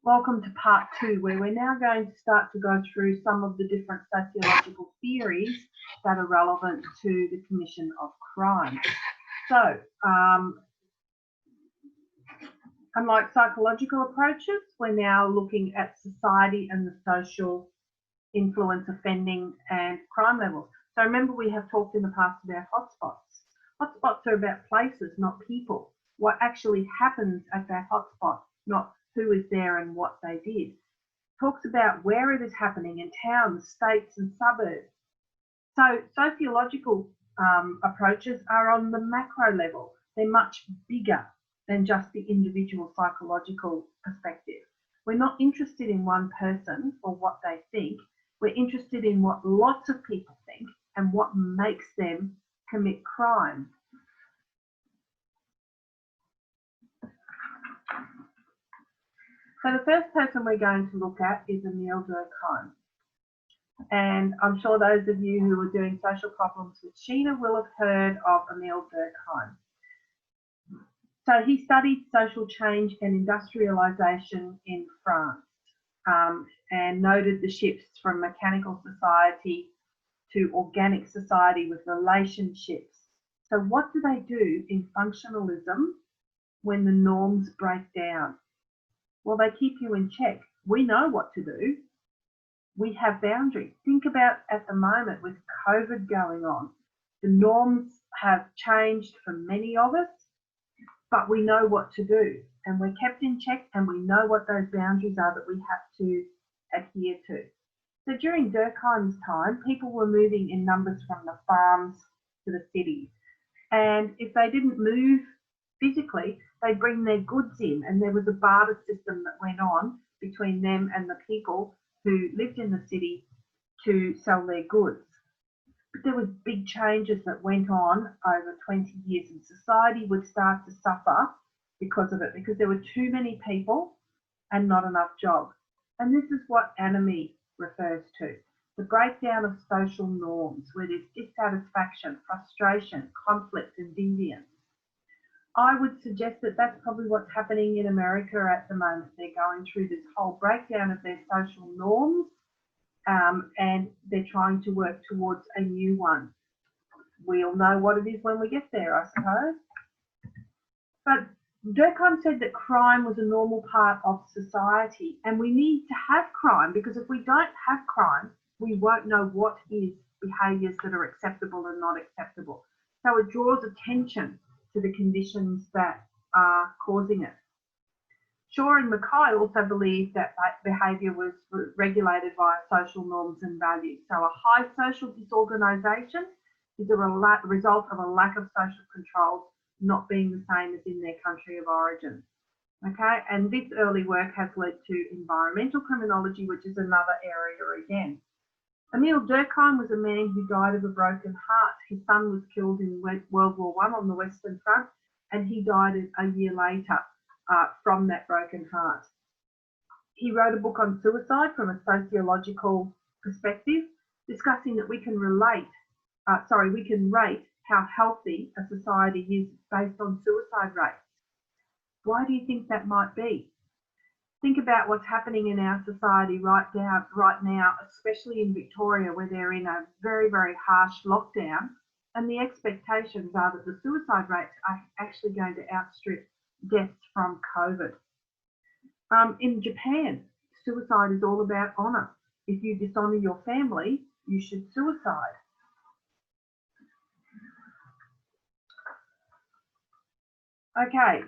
Welcome to part 2, where we're now going to start to go through some of the different sociological theories that are relevant to the commission of crime. So, unlike psychological approaches, we're now looking at society and the social influence offending and crime levels. So remember, we have talked in the past about hotspots. Hotspots are about places, not people. What actually happens at that hotspot, not who is there and what they did. Talks about where it is happening in towns, states and suburbs. So sociological approaches are on the macro level. They're much bigger than just the individual psychological perspective. We're not interested in one person or what they think. We're interested in what lots of people think and what makes them commit crime. So the first person we're going to look at is Emile Durkheim. And I'm sure those of you who are doing social problems with Sheena will have heard of Emile Durkheim. So he studied social change and industrialisation in France and noted the shifts from mechanical society to organic society with relationships. So what do they do in functionalism when the norms break down? Well, they keep you in check. We know what to do. We have boundaries. Think about at the moment with COVID going on. The norms have changed for many of us, but we know what to do. And we're kept in check and we know what those boundaries are that we have to adhere to. So during Durkheim's time, people were moving in numbers from the farms to the cities. And if they didn't move physically, they'd bring their goods in, and there was a barter system that went on between them and the people who lived in the city to sell their goods. But there was big changes that went on over 20 years, and society would start to suffer because of it, because there were too many people and not enough jobs. And this is what anomie refers to, the breakdown of social norms where there's dissatisfaction, frustration, conflict and deviance. I would suggest that that's probably what's happening in America at the moment. They're going through this whole breakdown of their social norms and they're trying to work towards a new one. We'll know what it is when we get there, I suppose. But Durkheim said that crime was a normal part of society, and we need to have crime, because if we don't have crime, we won't know what is behaviours that are acceptable and not acceptable. So it draws attention to the conditions that are causing it. Shaw and Mackay also believed that behaviour was regulated via social norms and values. So a high social disorganisation is a result of a lack of social controls not being the same as in their country of origin. Okay, and this early work has led to environmental criminology, which is another area again. Emile Durkheim was a man who died of a broken heart. His son was killed in World War I on the Western Front, and he died a year later from that broken heart. He wrote a book on suicide from a sociological perspective, discussing that we can rate how healthy a society is based on suicide rates. Why do you think that might be? Think about what's happening in our society right now, especially in Victoria, where they're in a very, very harsh lockdown, and the expectations are that the suicide rates are actually going to outstrip deaths from COVID. In Japan, suicide is all about honour. If you dishonour your family, you should suicide. Okay.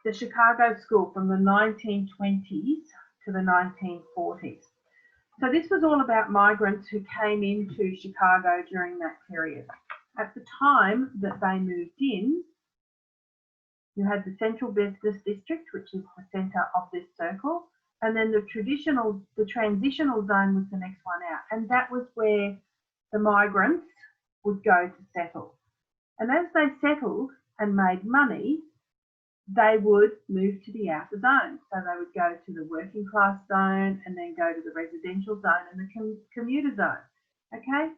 The Chicago School from the 1920s to the 1940s. So this was all about migrants who came into Chicago during that period. At the time that they moved in, you had the Central Business District, which is the centre of this circle, and then the transitional zone was the next one out, and that was where the migrants would go to settle. And as they settled and made money, they would move to the outer zone. So they would go to the working class zone and then go to the residential zone and the commuter zone. Okay?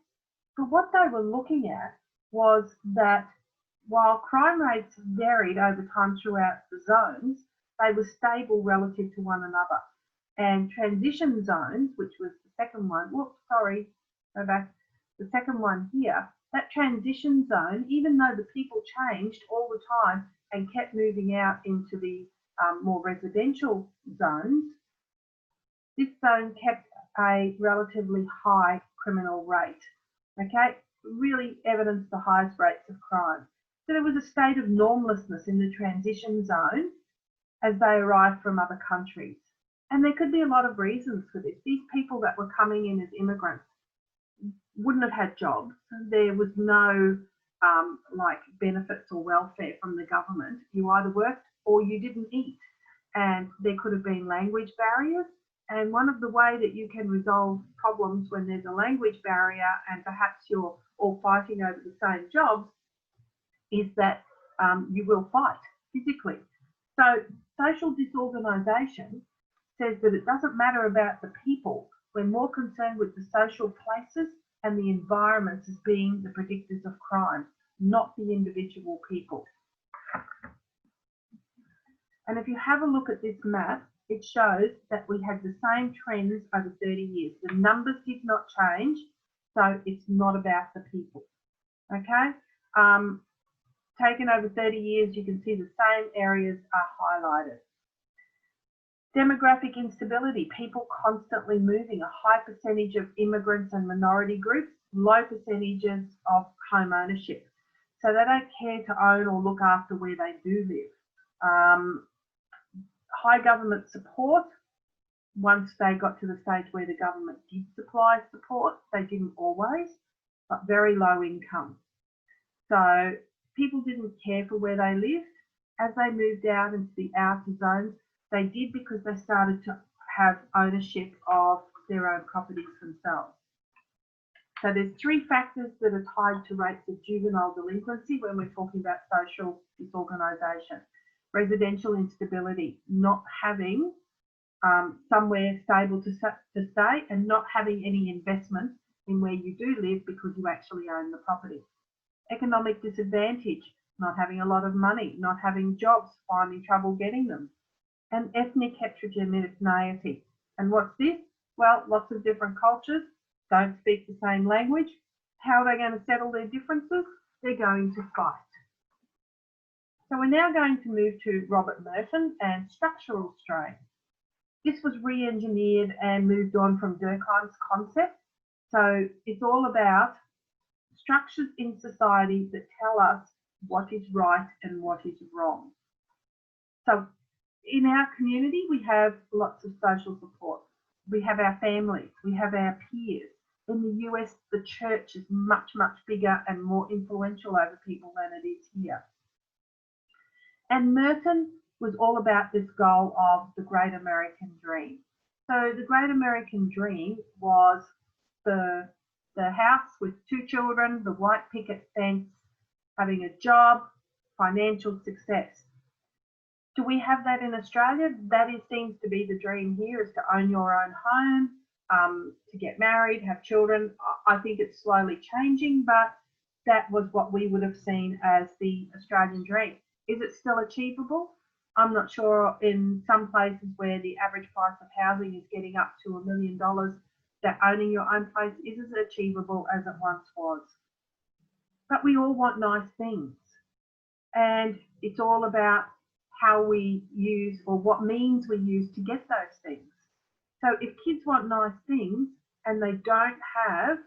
But what they were looking at was that while crime rates varied over time throughout the zones, they were stable relative to one another. And transition zones, which was the second one, whoops, sorry, go back, the second one here, that transition zone, even though the people changed all the time and kept moving out into the more residential zones, this zone kept a relatively high criminal rate. Okay, really evidenced the highest rates of crime. So there was a state of normlessness in the transition zone as they arrived from other countries. And there could be a lot of reasons for this. These people that were coming in as immigrants wouldn't have had jobs. There was no like benefits or welfare from the government. You either worked or you didn't eat. And there could have been language barriers. And one of the way that you can resolve problems when there's a language barrier and perhaps you're all fighting over the same jobs is that you will fight physically. So social disorganisation says that it doesn't matter about the people. We're more concerned with the social places and the environments as being the predictors of crime, not the individual people. And if you have a look at this map, it shows that we had the same trends over 30 years. The numbers did not change, so it's not about the people. Okay? Taken over 30 years, you can see the same areas are highlighted. Demographic instability, people constantly moving, a high percentage of immigrants and minority groups, low percentages of home ownership. So they don't care to own or look after where they do live. High government support, once they got to the stage where the government did supply support, they didn't always, but very low income. So people didn't care for where they lived. As they moved out into the outer zones, they did because they started to have ownership of their own properties themselves. So there's three factors that are tied to rates of juvenile delinquency when we're talking about social disorganisation. Residential instability, not having somewhere stable to stay and not having any investment in where you do live because you actually own the property. Economic disadvantage, not having a lot of money, not having jobs, finding trouble getting them. And ethnic heterogeneity. And what's this? Well, lots of different cultures don't speak the same language. How are they going to settle their differences? They're going to fight. So we're now going to move to Robert Merton and structural strain. This was re-engineered and moved on from Durkheim's concept. So it's all about structures in society that tell us what is right and what is wrong. So in our community, we have lots of social support. We have our families, we have our peers. In the US, the church is much, much bigger and more influential over people than it is here. And Merton was all about this goal of the Great American Dream. So the Great American Dream was the house with 2 children, the white picket fence, having a job, financial success. Do we have that in Australia? That seems to be the dream here, is to own your own home, to get married, have children. I think it's slowly changing, but that was what we would have seen as the Australian dream. Is it still achievable? I'm not sure. In some places where the average price of housing is getting up to $1 million, that owning your own place is as achievable as it once was. But we all want nice things. And it's all about how we use or what means we use to get those things. So if kids want nice things and they don't have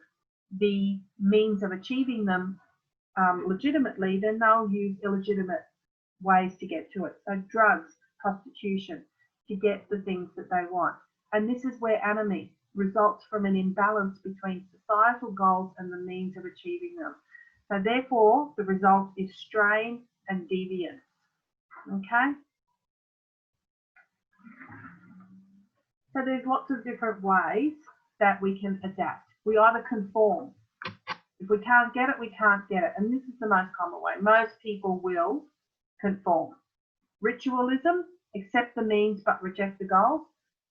the means of achieving them legitimately, then they'll use illegitimate ways to get to it. So drugs, prostitution, to get the things that they want. And this is where anomie results from an imbalance between societal goals and the means of achieving them. So therefore, the result is strain and deviance. Okay? So there's lots of different ways that we can adapt. We either conform. If we can't get it, we can't get it. And this is the most common way. Most people will conform. Ritualism, accept the means but reject the goals.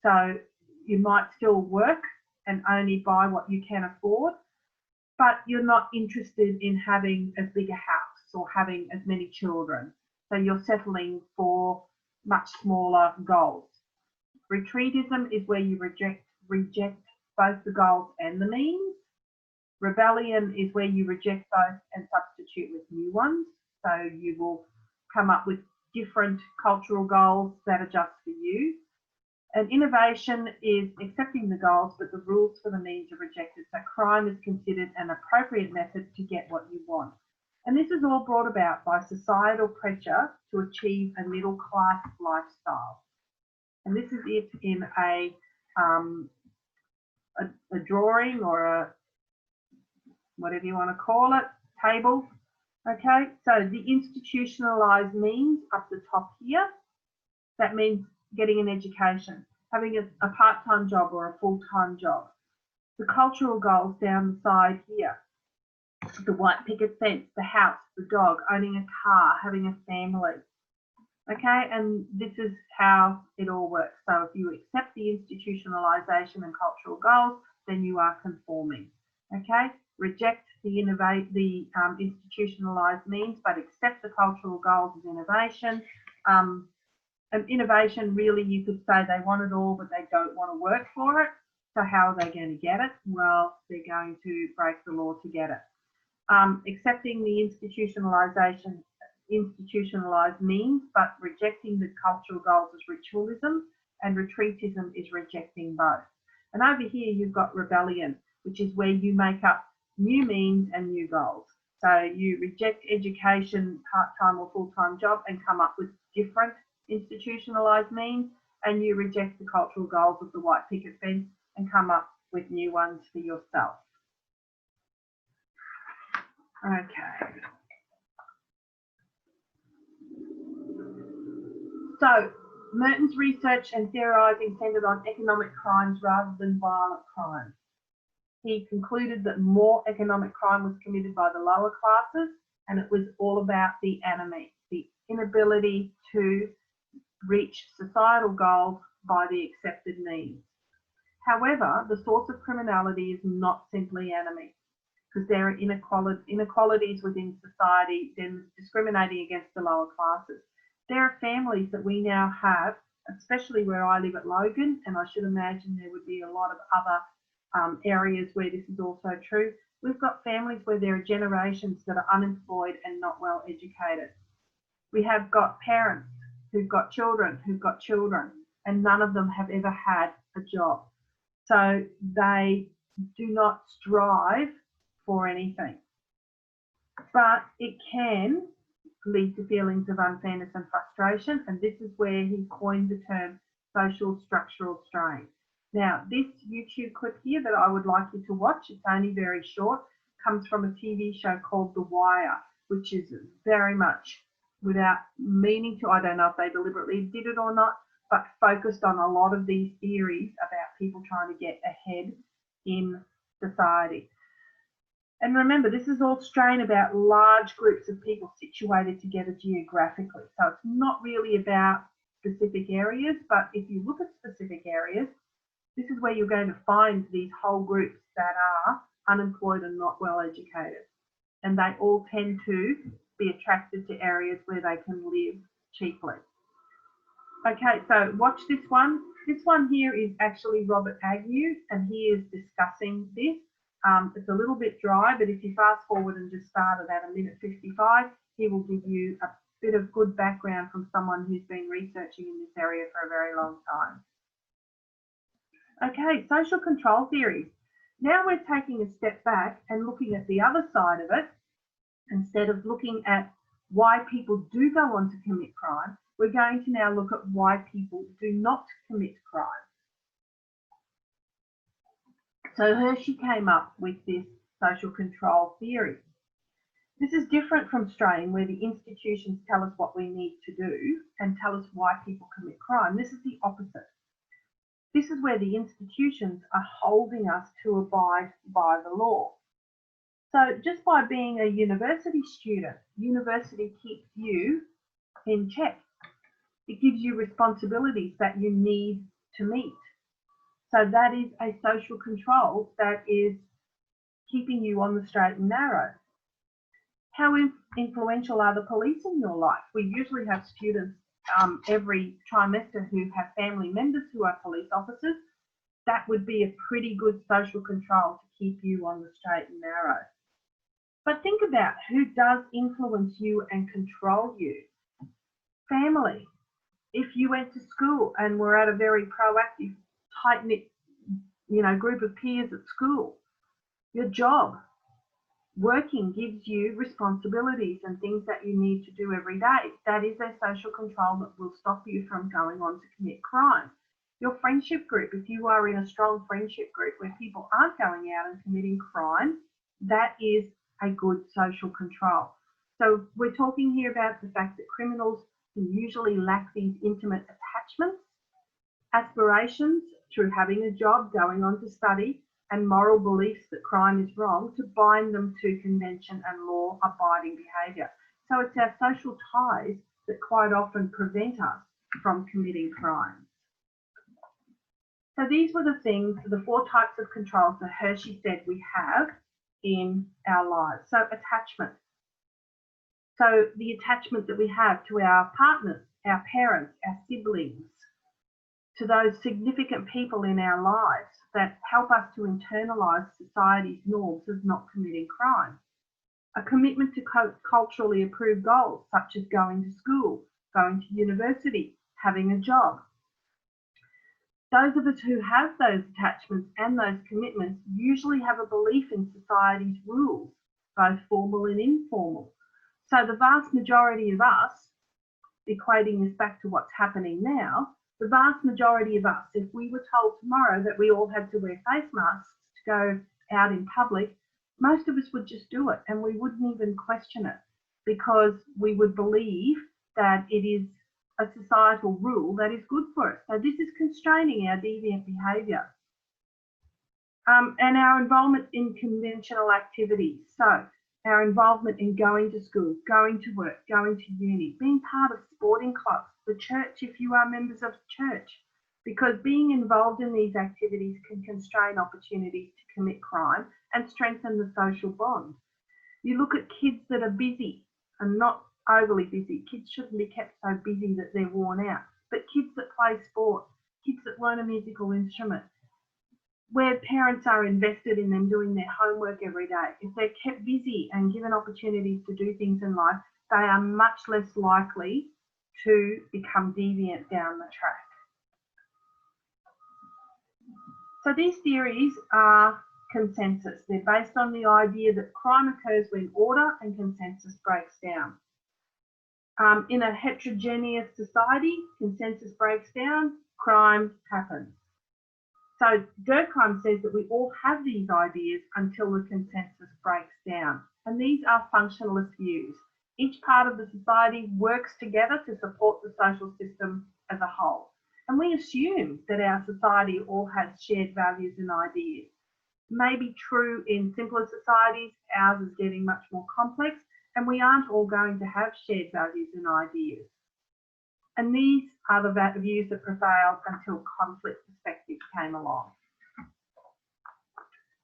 So you might still work and only buy what you can afford, but you're not interested in having as big a house or having as many children. So you're settling for much smaller goals. Retreatism is where you reject both the goals and the means. Rebellion is where you reject both and substitute with new ones. So you will come up with different cultural goals that are just for you. And innovation is accepting the goals, but the rules for the means are rejected. So crime is considered an appropriate method to get what you want. And this is all brought about by societal pressure to achieve a middle class lifestyle. And this is it in a drawing or a whatever you want to call it, table. Okay, so the institutionalized means up the top here, that means getting an education, having a part-time job or a full-time job. The cultural goals down the side here, the white picket fence, the house, the dog, owning a car, having a family. Okay, and this is how it all works. So if you accept the institutionalization and cultural goals, then you are conforming. Okay, reject the institutionalized means, but accept the cultural goals as innovation. And innovation, really, you could say they want it all, but they don't want to work for it. So how are they going to get it? Well, they're going to break the law to get it. Accepting the institutionalized means, but rejecting the cultural goals as ritualism, and retreatism is rejecting both. And over here, you've got rebellion, which is where you make up new means and new goals. So you reject education, part-time or full-time job, and come up with different institutionalized means, and you reject the cultural goals of the white picket fence and come up with new ones for yourself. Okay. So Merton's research and theorising centred on economic crimes rather than violent crimes. He concluded that more economic crime was committed by the lower classes, and it was all about the enemy, the inability to reach societal goals by the accepted means. However, the source of criminality is not simply enemy, because there are inequalities within society, then discriminating against the lower classes. There are families that we now have, especially where I live at Logan, and I should imagine there would be a lot of other areas where this is also true. We've got families where there are generations that are unemployed and not well educated. We have got parents who've got children, and none of them have ever had a job. So they do not strive for anything. But it can lead to feelings of unfairness and frustration, and this is where he coined the term social structural strain. Now, this YouTube clip here that I would like you to watch, it's only very short, comes from a TV show called The Wire, which is very much, without meaning to, I don't know if they deliberately did it or not, but focused on a lot of these theories about people trying to get ahead in society. And remember, this is all strain about large groups of people situated together geographically. So it's not really about specific areas, but if you look at specific areas, this is where you're going to find these whole groups that are unemployed and not well educated. And they all tend to be attracted to areas where they can live cheaply. Okay, so watch this one. This one here is actually Robert Agnew, and he is discussing this. It's a little bit dry, but if you fast forward and just start at 1:55, he will give you a bit of good background from someone who's been researching in this area for a very long time. Okay, social control theories. Now we're taking a step back and looking at the other side of it. Instead of looking at why people do go on to commit crime, we're going to now look at why people do not commit crime. So Hershey came up with this social control theory. This is different from strain, where the institutions tell us what we need to do and tell us why people commit crime. This is the opposite. This is where the institutions are holding us to abide by the law. So just by being a university student, university keeps you in check. It gives you responsibilities that you need to meet. So that is a social control that is keeping you on the straight and narrow. How influential are the police in your life? We usually have students every trimester who have family members who are police officers, that would be a pretty good social control to keep you on the straight and narrow. But think about who does influence you and control you. Family. If you went to school and were at a very proactive, tight-knit, group of peers at school, your job, working gives you responsibilities and things that you need to do every day. That is a social control that will stop you from going on to commit crime. Your friendship group, if you are in a strong friendship group where people aren't going out and committing crime, that is a good social control. So we're talking here about the fact that criminals can usually lack these intimate attachments, aspirations through having a job, going on to study, and moral beliefs that crime is wrong to bind them to convention and law-abiding behaviour. So it's our social ties that quite often prevent us from committing crimes. So these were the 4 types of controls that Hershey said we have in our lives. So attachment. So the attachment that we have to our partners, our parents, our siblings, to those significant people in our lives that help us to internalise society's norms of not committing crime. A commitment to culturally approved goals, such as going to school, going to university, having a job. Those of us who have those attachments and those commitments usually have a belief in society's rules, both formal and informal. So the vast majority of us, equating this back to what's happening now, the vast majority of us, if we were told tomorrow that we all had to wear face masks to go out in public, most of us would just do it and we wouldn't even question it because we would believe that it is a societal rule that is good for us. So this is constraining our deviant behaviour. And our involvement in conventional activities. So our involvement in going to school, going to work, going to uni, being part of sporting clubs, the church if you are members of church, because being involved in these activities can constrain opportunities to commit crime and strengthen the social bond. You look at kids that are busy and not overly busy. Kids shouldn't be kept so busy that they're worn out, but kids that play sport, kids that learn a musical instrument, where parents are invested in them doing their homework every day, if they're kept busy and given opportunities to do things in life, they are much less likely to become deviant down the track. So these theories are consensus. They're based on the idea that crime occurs when order and consensus breaks down. In a heterogeneous society, consensus breaks down, crime happens. So Durkheim says that we all have these ideas until the consensus breaks down. And these are functionalist views. Each part of the society works together to support the social system as a whole. And we assume that our society all has shared values and ideas. Maybe true in simpler societies, ours is getting much more complex, and we aren't all going to have shared values and ideas. And these are the views that prevailed until conflict perspectives came along.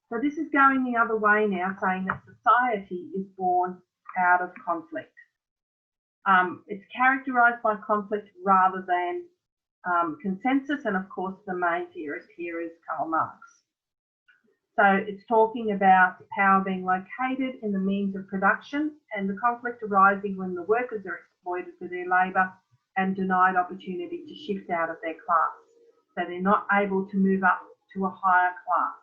So this is going the other way now, saying that society is born out of conflict. It's characterised by conflict rather than consensus, and of course the main theorist here is Karl Marx. So it's talking about power being located in the means of production and the conflict arising when the workers are exploited for their labour and denied opportunity to shift out of their class. So they're not able to move up to a higher class.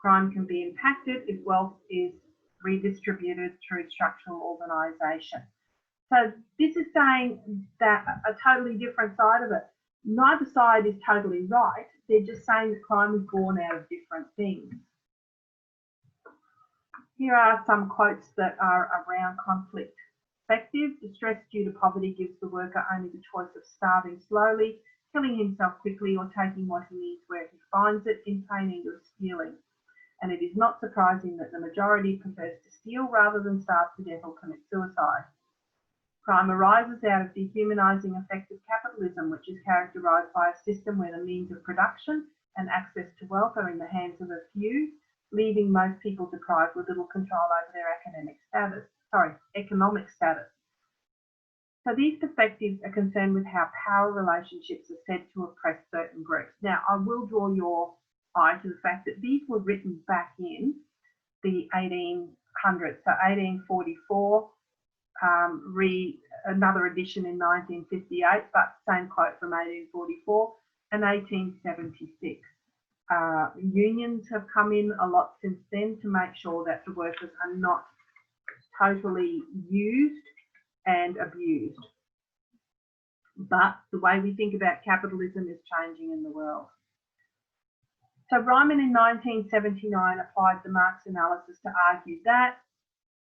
Crime can be impacted if wealth is redistributed through structural organisation. So this is saying that a totally different side of it. Neither side is totally right. They're just saying that crime is born out of different things. Here are some quotes that are around conflict perspective. Distress due to poverty gives the worker only the choice of starving slowly, killing himself quickly, or taking what he needs where he finds it, in pain, either stealing. And it is not surprising that the majority prefers to steal rather than starve to death or commit suicide. Crime arises out of dehumanising effects of capitalism, which is characterised by a system where the means of production and access to wealth are in the hands of a few, leaving most people deprived with little control over their economic status. So these perspectives are concerned with how power relationships are said to oppress certain groups. Now, I will draw your eye to the fact that these were written back in the 1800s, so 1844, another edition in 1958, but same quote from 1844 and 1876. Unions have come in a lot since then to make sure that the workers are not totally used and abused. But the way we think about capitalism is changing in the world. So Ryman in 1979 applied the Marx analysis to argue that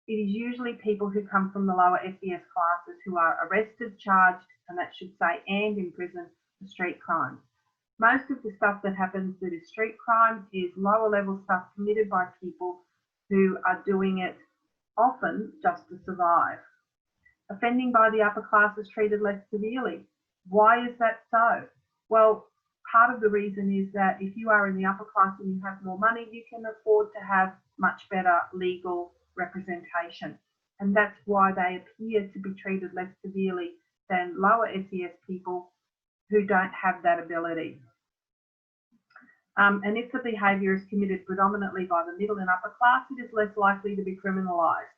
it is usually people who come from the lower SES classes who are arrested, charged, and that should say, and imprisoned for street crimes. Most of the stuff that happens that is street crime is lower level stuff committed by people who are doing it often just to survive. Offending by the upper class is treated less severely. Why is that so? Well, part of the reason is that if you are in the upper class and you have more money, you can afford to have much better legal representation. And that's why they appear to be treated less severely than lower SES people who don't have that ability. And if the behaviour is committed predominantly by the middle and upper class, it is less likely to be criminalised.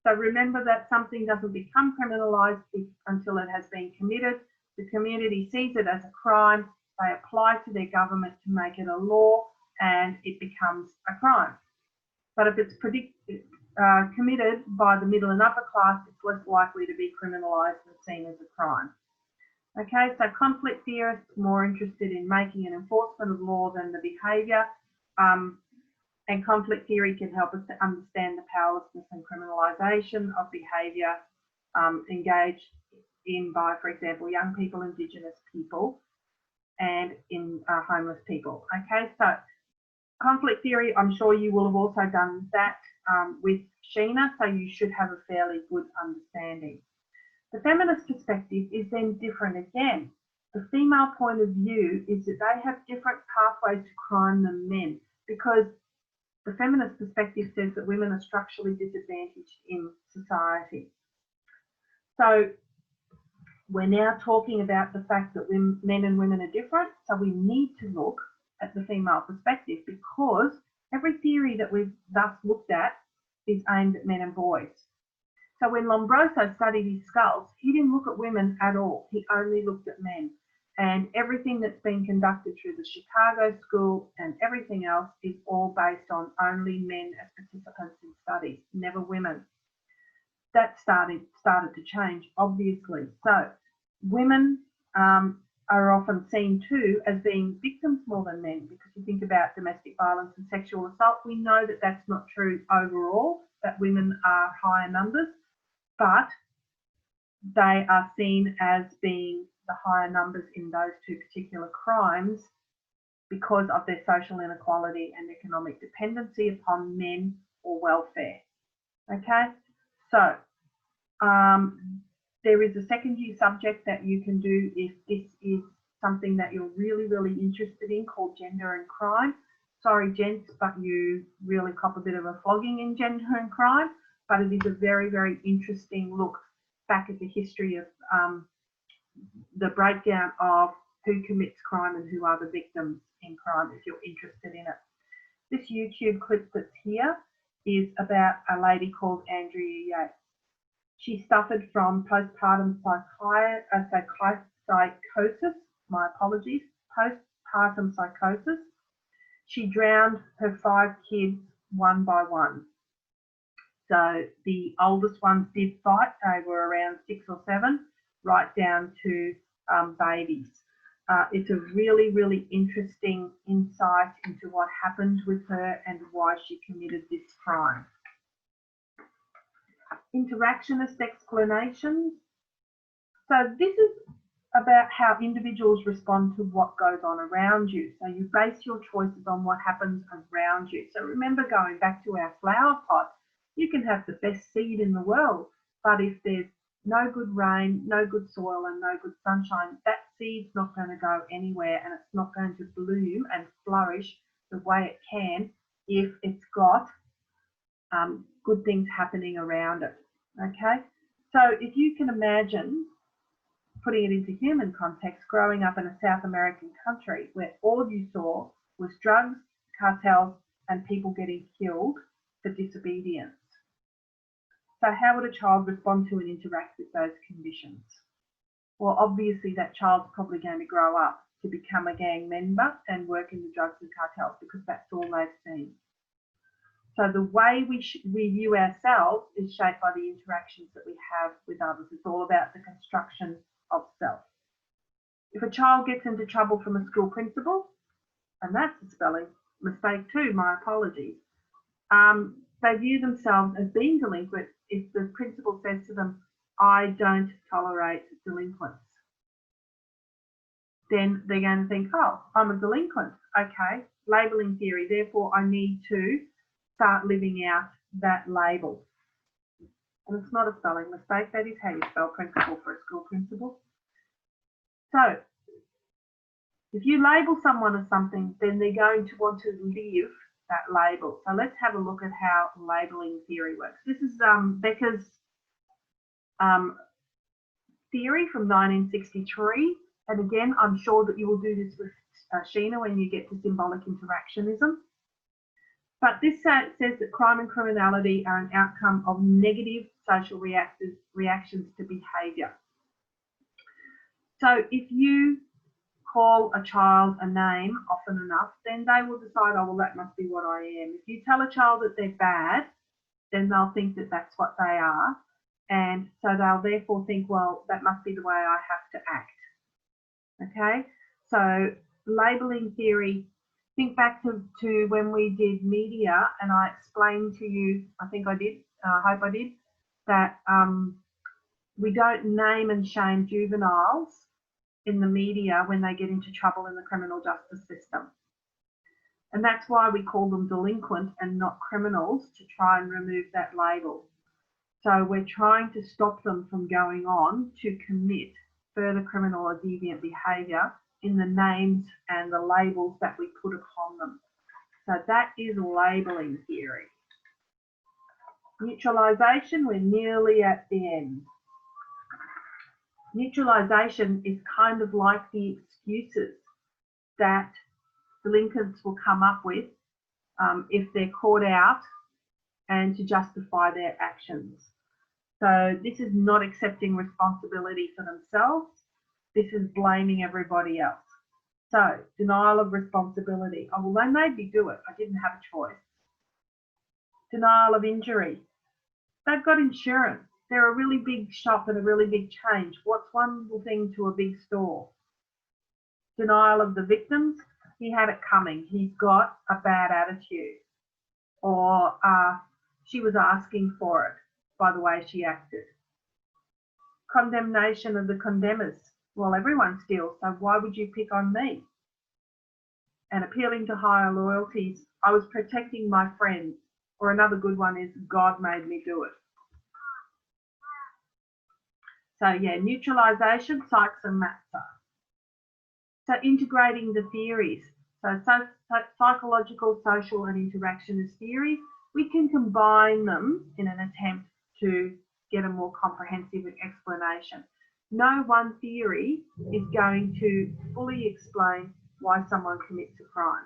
So remember that something doesn't become criminalised until it has been committed. The community sees it as a crime, they apply to their government to make it a law, and it becomes a crime. But if it's committed by the middle and upper class, it's less likely to be criminalised and seen as a crime. Okay, so conflict theorists are more interested in making an enforcement of law than the behaviour, and conflict theory can help us to understand the powerlessness and criminalisation of behaviour engaged in by, for example, young people, Indigenous people, and in homeless people. Okay, so conflict theory, I'm sure you will have also done that with Sheena, so you should have a fairly good understanding. The feminist perspective is then different again. The female point of view is that they have different pathways to crime than men, because the feminist perspective says that women are structurally disadvantaged in society. So we're now talking about the fact that men and women are different, so we need to look at the female perspective, because every theory that we've thus looked at is aimed at men and boys. So when Lombroso studied his skulls, he didn't look at women at all. He only looked at men. And everything that's been conducted through the Chicago School and everything else is all based on only men as participants in studies, never women. That started to change, obviously. So women are often seen too as being victims more than men, because you think about domestic violence and sexual assault, we know that that's not true overall, that women are higher numbers, but they are seen as being the higher numbers in those two particular crimes because of their social inequality and economic dependency upon men or welfare. Okay, so there is a second year subject that you can do if this is something that you're really, really interested in, called Gender and Crime. Sorry, gents, but you really cop a bit of a flogging in Gender and Crime, but it is a very, very interesting look back at the history of the breakdown of who commits crime and who are the victims in crime, if you're interested in it. This YouTube clip that's here is about a lady called Andrea Yates. She suffered from postpartum psychosis, my apologies, postpartum psychosis. She drowned her 5 kids one by one. So the oldest ones did fight, they were around 6 or 7, right down to babies. It's a really, really interesting insight into what happened with her and why she committed this crime. Interactionist explanations. So this is about how individuals respond to what goes on around you. So you base your choices on what happens around you. So remember, going back to our flower pot, you can have the best seed in the world, but if there's no good rain, no good soil and no good sunshine, that seed's not going to go anywhere, and it's not going to bloom and flourish the way it can if it's got good things happening around it. Okay, So if you can imagine putting it into human context, growing up in a South American country where all you saw was drugs, cartels, and people getting killed for disobedience. So how would a child respond to and interact with those conditions? Well, obviously that child's probably going to grow up to become a gang member and work in the drugs and cartels because that's all they've seen. So the way we view ourselves is shaped by the interactions that we have with others. It's all about the construction of self. If a child gets into trouble from a school principal, and that's a spelling mistake too, my apologies, they view themselves as being delinquent if the principal says to them, I don't tolerate delinquents. Then they're going to think, oh, I'm a delinquent. Okay, labelling theory. Therefore, I need to start living out that label. And it's not a spelling mistake. That is how you spell principal for a school principal. So, if you label someone as something, then they're going to want to live that label. So let's have a look at how labelling theory works. This is Becker's theory from 1963. And again, I'm sure that you will do this with Sheena when you get to symbolic interactionism. But this says that crime and criminality are an outcome of negative social reactions to behaviour. So if you call a child a name often enough, then they will decide, oh, well, that must be what I am. If you tell a child that they're bad, then they'll think that that's what they are. And so they'll therefore think, well, that must be the way I have to act. Okay, so labelling theory, think back to when we did media and I explained to you, I think I did, I hope I did, that we don't name and shame juveniles in the media when they get into trouble in the criminal justice system. And that's why we call them delinquent and not criminals, to try and remove that label. So we're trying to stop them from going on to commit further criminal or deviant behaviour in the names and the labels that we put upon them. So that is labelling theory. Neutralisation, we're nearly at the end. Neutralisation is kind of like the excuses that delinquents will come up with if they're caught out and to justify their actions. So this is not accepting responsibility for themselves. This is blaming everybody else. So denial of responsibility. Oh, well, they made me do it. I didn't have a choice. Denial of injury. They've got insurance. They're a really big shop and a really big chain. What's one little thing to a big store? Denial of the victims. He had it coming. He's got a bad attitude. Or she was asking for it by the way she acted. Condemnation of the condemners. Well, everyone steals, so why would you pick on me? And appealing to higher loyalties. I was protecting my friends. Or another good one is God made me do it. So yeah, neutralisation, Sykes and Matza. So integrating the theories. So psychological, social and interactionist theories, we can combine them in an attempt to get a more comprehensive explanation. No one theory is going to fully explain why someone commits a crime.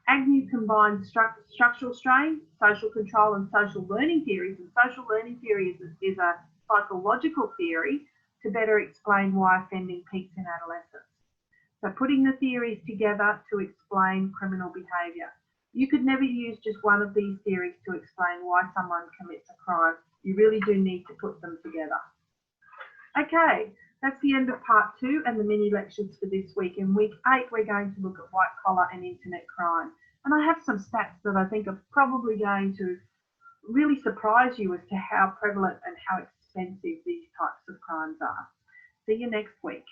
Agnew combined structural strain, social control and social learning theories, and social learning theory is a psychological theory to better explain why offending peaks in adolescence. So putting the theories together to explain criminal behaviour. You could never use just one of these theories to explain why someone commits a crime. You really do need to put them together. Okay, that's the end of part 2 and the mini lectures for this week. In week 8, we're going to look at white collar and internet crime. And I have some stats that I think are probably going to really surprise you as to how prevalent and how expensive these types of crimes are. See you next week.